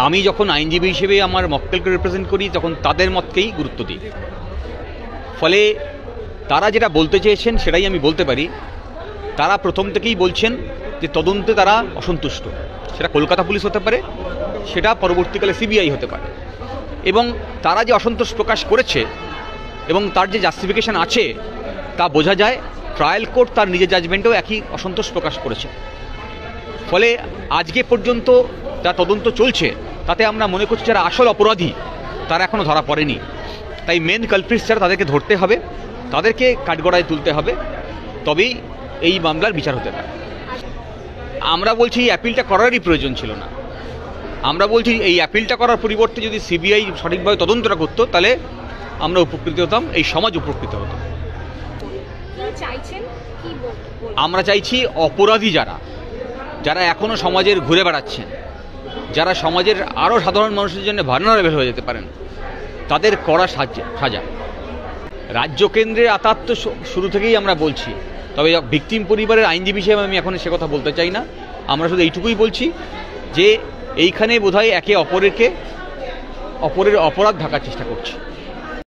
আমি যখন আইনজীবী হিসেবে আমার মক্কেলকে রিপ্রেজেন্ট করি তখন তাদের মতকেই গুরুত্ব দিই। ফলে তারা যেটা বলতে চেয়েছেন সেটাই আমি বলতে পারি। তারা প্রথম থেকেই বলছেন যে তদন্তে তারা অসন্তুষ্ট। সেটা কলকাতা পুলিশ হতে পারে, সেটা পরবর্তীকালে সিবিআই হতে পারে। এবং তারা যে অসন্তোষ প্রকাশ করেছে এবং তার যে জাস্টিফিকেশন আছে তা বোঝা যায়। ট্রায়াল কোর্ট তার নিজের জাজমেন্টেও একই অসন্তোষ প্রকাশ করেছে। ফলে আজকে পর্যন্ত যা তদন্ত চলছে তাতে আমরা মনে করছি যারা আসল অপরাধী তারা এখনও ধরা পড়েনি। তাই মেন কালপ্রিটস যারা তাদেরকে ধরতে হবে, তাদেরকে কাঠগড়ায় তুলতে হবে, তবেই এই মামলার বিচার হতে পারে। আমরা বলছি এই অ্যাপিলটা করারই প্রয়োজন ছিল না। আমরা বলছি এই অ্যাপিলটা করার পরিবর্তে যদি সিবিআই সঠিকভাবে তদন্তটা করতো তাহলে আমরা উপকৃত হতাম, এই সমাজ উপকৃত হতো। আমরা চাইছি অপরাধী যারা এখনও সমাজের ঘুরে বেড়াচ্ছেন, যারা সমাজের আরও সাধারণ মানুষের জন্য ভালনারেবল হয়ে যেতে পারেন, তাদের কড়া সাজা। রাজ্য কেন্দ্রের আতাত তো শুরু থেকেই আমরা বলছি, তবে ভিকটিম পরিবারের আইনজীবী হিসেবে আমি এখন সে কথা বলতে চাই না। আমরা শুধু এইটুকুই বলছি যে এইখানে বোধহয় একে অপরের অপরাধ ঢাকার চেষ্টা করছে।